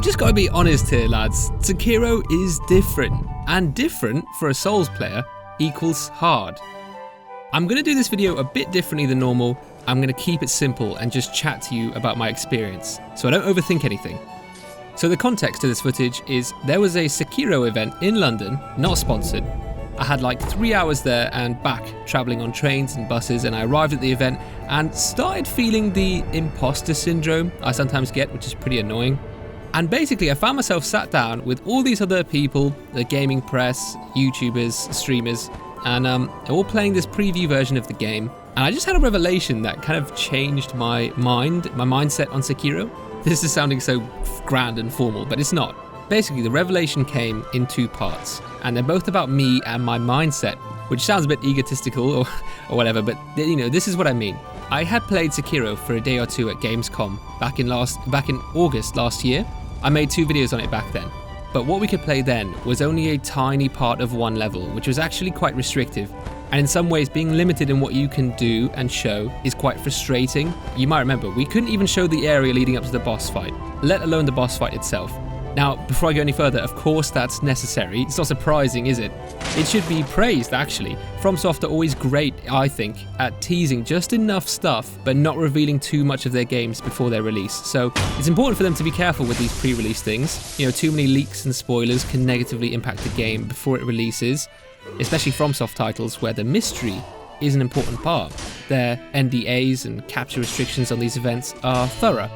just gotta be honest here, lads. Sekiro is different, and different for a Souls player equals hard. I'm gonna do this video a bit differently than normal. I'm gonna keep it simple and just chat to you about my experience, so I don't overthink anything. So the context to this footage is there was a Sekiro event in London, not sponsored. I had like 3 hours there and back, travelling on trains and buses, and I arrived at the event and started feeling the imposter syndrome I sometimes get, which is pretty annoying. And basically I found myself sat down with all these other people, the gaming press, YouTubers, streamers, and they're all playing this preview version of the game. And I just had a revelation that kind of changed my mindset on Sekiro. This is sounding so grand and formal, but it's not. Basically, the revelation came in 2 parts, and they're both about me and my mindset, which sounds a bit egotistical or whatever, but you know, this is what I mean. I had played Sekiro for a day or two at Gamescom back in August last year. I made 2 videos on it back then, but what we could play then was only a tiny part of one level, which was actually quite restrictive. And in some ways, being limited in what you can do and show is quite frustrating. You might remember, we couldn't even show the area leading up to the boss fight, let alone the boss fight itself. Now, before I go any further, of course that's necessary. It's not surprising, is it? It should be praised, actually. FromSoft are always great, I think, at teasing just enough stuff, but not revealing too much of their games before their release. So it's important for them to be careful with these pre-release things. You know, too many leaks and spoilers can negatively impact the game before it releases, especially FromSoft titles where the mystery is an important part. Their NDAs and capture restrictions on these events are thorough.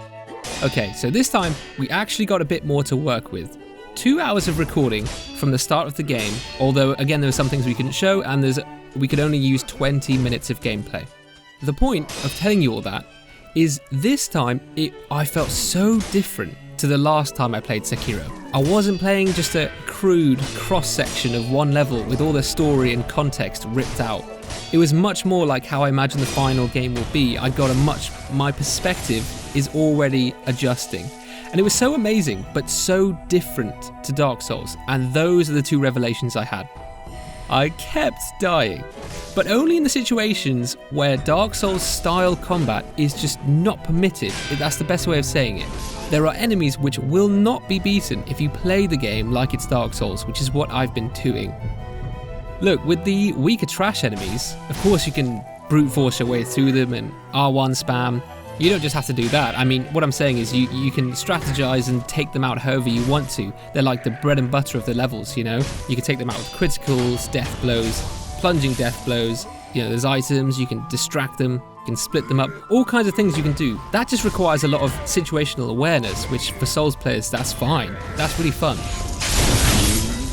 Okay, so this time we actually got a bit more to work with. 2 hours of recording from the start of the game, although again there were some things we couldn't show and we could only use 20 minutes of gameplay. The point of telling you all that is this time I felt so different to the last time I played Sekiro. I wasn't playing just a crude cross-section of one level with all the story and context ripped out. It was much more like how I imagine the final game will be. My perspective is already adjusting. And it was so amazing, but so different to Dark Souls. And those are the 2 revelations I had. I kept dying, but only in the situations where Dark Souls style combat is just not permitted. That's the best way of saying it. There are enemies which will not be beaten if you play the game like it's Dark Souls, which is what I've been doing. Look, with the weaker trash enemies, of course you can brute force your way through them and R1 spam. You don't just have to do that. I mean, what I'm saying is you can strategize and take them out however you want to. They're like the bread and butter of the levels, you know? You can take them out with criticals, death blows, plunging death blows. You know, there's items, you can distract them, you can split them up, all kinds of things you can do. That just requires a lot of situational awareness, which for Souls players, that's fine. That's really fun.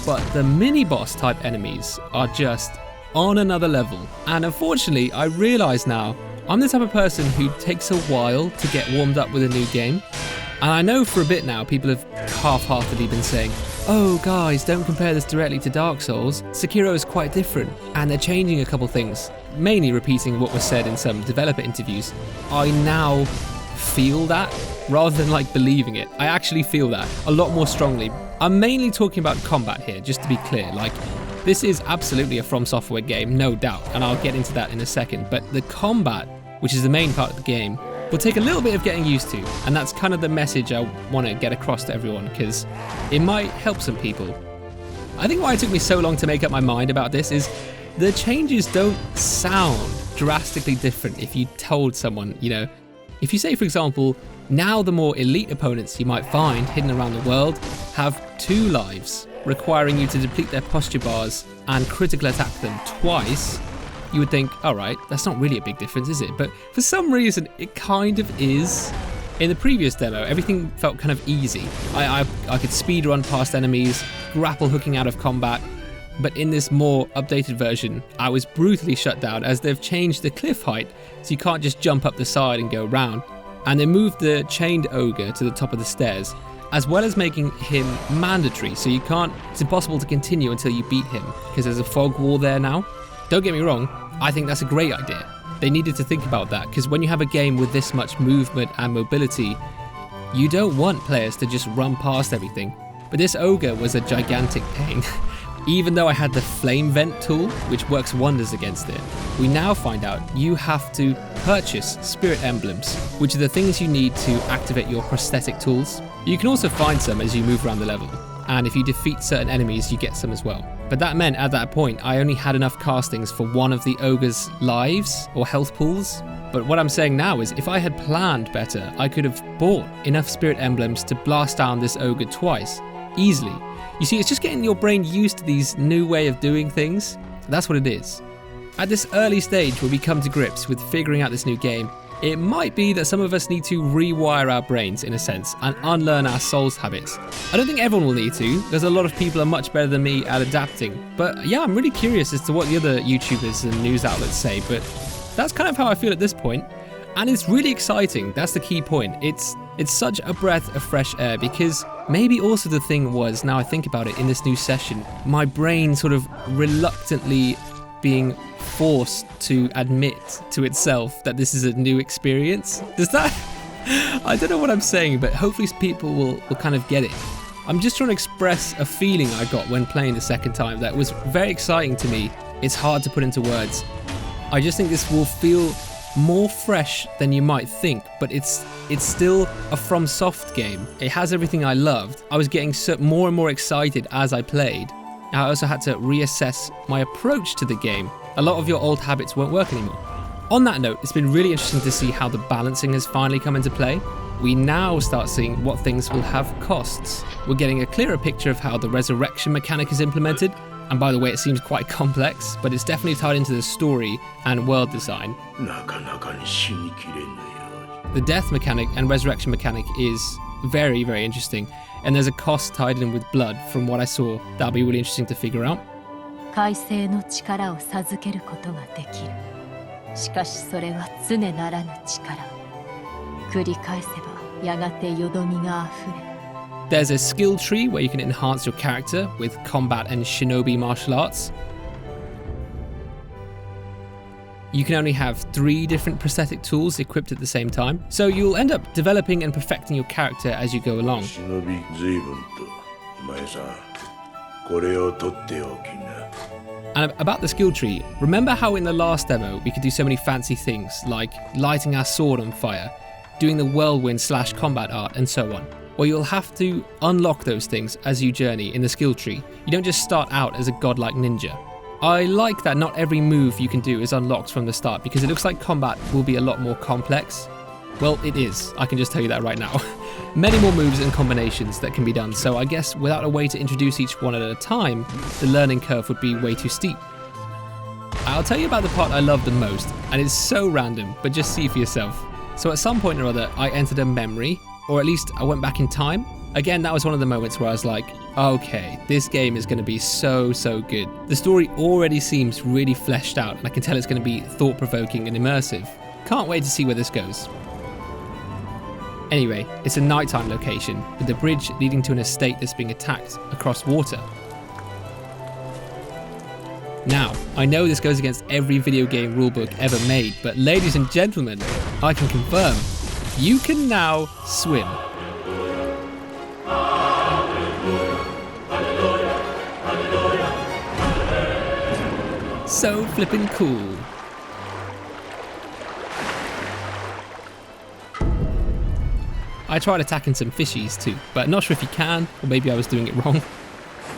But the mini-boss type enemies are just on another level. And unfortunately, I realise now, I'm the type of person who takes a while to get warmed up with a new game. And I know for a bit now, people have half-heartedly been saying, oh guys, don't compare this directly to Dark Souls. Sekiro is quite different, and they're changing a couple things, mainly repeating what was said in some developer interviews. I now feel that, rather than like believing it. I actually feel that a lot more strongly. I'm mainly talking about combat here, just to be clear. Like, this is absolutely a From Software game, no doubt, and I'll get into that in a second, but the combat, which is the main part of the game, will take a little bit of getting used to, and that's kind of the message I want to get across to everyone, because it might help some people. I think why it took me so long to make up my mind about this is the changes don't sound drastically different if you told someone, you know. If you say, for example, now the more elite opponents you might find hidden around the world have 2 lives, requiring you to deplete their posture bars and critical attack them twice, you would think, alright, that's not really a big difference, is it? But for some reason, it kind of is. In the previous demo, everything felt kind of easy. I could speedrun past enemies, grapple hooking out of combat, but in this more updated version, I was brutally shut down as they've changed the cliff height, so you can't just jump up the side and go round. And they moved the chained ogre to the top of the stairs, as well as making him mandatory, so it's impossible to continue until you beat him, because there's a fog wall there now. Don't get me wrong, I think that's a great idea. They needed to think about that, because when you have a game with this much movement and mobility, you don't want players to just run past everything. But this ogre was a gigantic pain. Even though I had the flame vent tool, which works wonders against it, we now find out you have to purchase spirit emblems, which are the things you need to activate your prosthetic tools. You can also find some as you move around the level, and if you defeat certain enemies you get some as well. But that meant at that point I only had enough castings for one of the ogre's lives or health pools. But what I'm saying now is if I had planned better, I could have bought enough spirit emblems to blast down this ogre twice, easily. You see, it's just getting your brain used to these new way of doing things. That's what it is. At this early stage where we come to grips with figuring out this new game, it might be that some of us need to rewire our brains in a sense and unlearn our Souls habits. I don't think everyone will need to, because a lot of people are much better than me at adapting. But yeah, I'm really curious as to what the other YouTubers and news outlets say, but that's kind of how I feel at this point. And it's really exciting, that's the key point. It's such a breath of fresh air, because maybe also the thing was, now I think about it in this new session, my brain sort of reluctantly being forced to admit to itself that this is a new experience. Does that... I don't know what I'm saying, but hopefully people will kind of get it. I'm just trying to express a feeling I got when playing the second time that was very exciting to me. It's hard to put into words. I just think this will feel more fresh than you might think, but it's still a FromSoft game. It has everything I loved. I was getting more and more excited as I played. I also had to reassess my approach to the game. A lot of your old habits won't work anymore. On that note, it's been really interesting to see how the balancing has finally come into play. We now start seeing what things will have costs. We're getting a clearer picture of how the resurrection mechanic is implemented. And by the way, it seems quite complex, but it's definitely tied into the story and world design. The death mechanic and resurrection mechanic is very, very interesting. And there's a cost tied in with blood from what I saw. That'll be really interesting to figure out. There's a skill tree where you can enhance your character with combat and shinobi martial arts. You can only have 3 different prosthetic tools equipped at the same time, so you'll end up developing and perfecting your character as you go along. And about the skill tree, remember how in the last demo we could do so many fancy things, like lighting our sword on fire, doing the whirlwind / combat art, and so on? Well, you'll have to unlock those things as you journey in the skill tree. You don't just start out as a godlike ninja. I like that not every move you can do is unlocked from the start, because it looks like combat will be a lot more complex. Well, it is, I can just tell you that right now. Many more moves and combinations that can be done, so I guess without a way to introduce each one at a time, the learning curve would be way too steep. I'll tell you about the part I love the most, and it's so random, but just see for yourself. So at some point or other, I entered a memory, or at least I went back in time. Again, that was one of the moments where I was like, okay, this game is going to be so good. The story already seems really fleshed out, and I can tell it's going to be thought-provoking and immersive. Can't wait to see where this goes. Anyway, it's a nighttime location, with a bridge leading to an estate that's being attacked across water. Now, I know this goes against every video game rulebook ever made, but ladies and gentlemen, I can confirm, you can now swim. So flippin' cool. I tried attacking some fishies too, but not sure if you can, or maybe I was doing it wrong.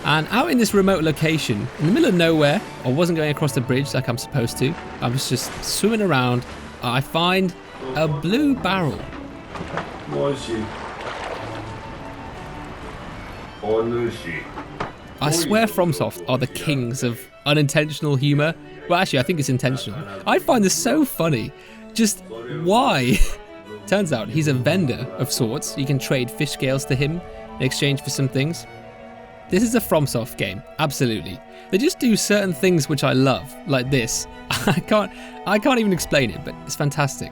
And out in this remote location, in the middle of nowhere, I wasn't going across the bridge like I'm supposed to, I was just swimming around, I find a blue barrel. I swear FromSoft are the kings of unintentional humour. Well, actually, I think it's intentional. I find this so funny. Just why? Turns out he's a vendor of sorts. You can trade fish scales to him in exchange for some things. This is a FromSoft game, absolutely. They just do certain things which I love, like this. I can't even explain it, but it's fantastic.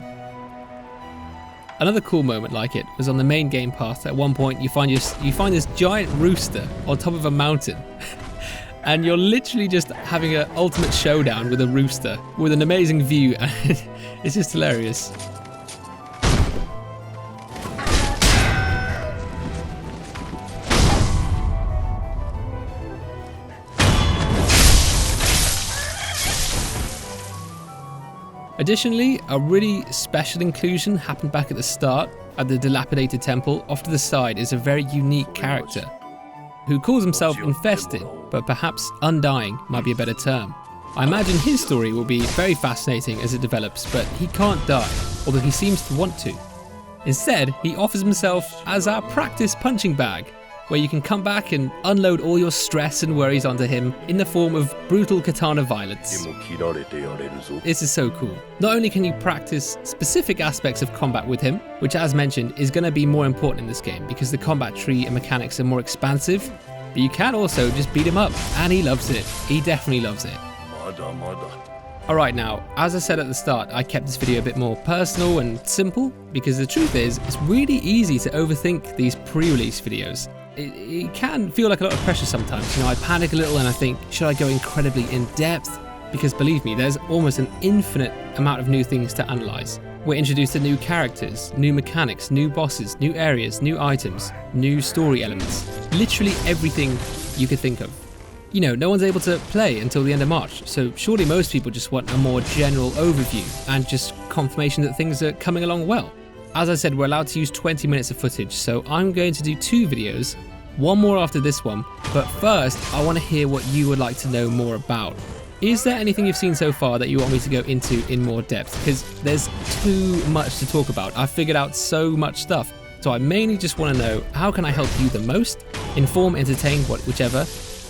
Another cool moment like it was on the main game path. At one point, you find this giant rooster on top of a mountain, and you're literally just having an ultimate showdown with a rooster with an amazing view, and it's just hilarious. Additionally, a really special inclusion happened back at the start. at the dilapidated temple off to the side is a very unique character who calls himself Infested, but perhaps Undying might be a better term. I imagine his story will be very fascinating as it develops, but he can't die, although he seems to want to. Instead, he offers himself as our practice punching bag, where you can come back and unload all your stress and worries onto him in the form of brutal katana violence. This is so cool. Not only can you practice specific aspects of combat with him, which as mentioned is going to be more important in this game because the combat tree and mechanics are more expansive, but you can also just beat him up, and he loves it. He definitely loves it. Alright, now, as I said at the start, I kept this video a bit more personal and simple because the truth is, it's really easy to overthink these pre-release videos. It can feel like a lot of pressure sometimes. You know, I panic a little and I think, should I go incredibly in depth? Because believe me, there's almost an infinite amount of new things to analyze. We're introduced to new characters, new mechanics, new bosses, new areas, new items, new story elements. Literally everything you could think of. You know, no one's able to play until the end of March, so surely most people just want a more general overview and just confirmation that things are coming along well. As I said, we're allowed to use 20 minutes of footage, so I'm going to do 2 videos, one more after this one, but first I want to hear what you would like to know more about. Is there anything you've seen so far that you want me to go into in more depth? Because there's too much to talk about. I've figured out so much stuff, so I mainly just want to know, how can I help you the most? Inform, entertain, whichever.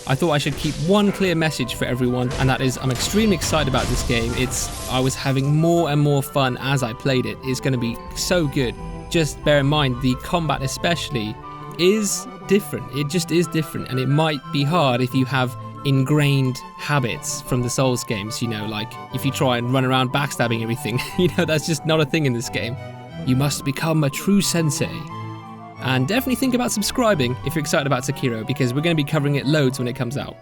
I thought I should keep one clear message for everyone, and that is I'm extremely excited about this game. I was having more and more fun as I played it. It's going to be so good. Just bear in mind, the combat especially is different. It just is different, and it might be hard if you have ingrained habits from the Souls games, you know, like if you try and run around backstabbing everything, you know, that's just not a thing in this game. You must become a true sensei. And definitely think about subscribing if you're excited about Sekiro, because we're going to be covering it loads when it comes out.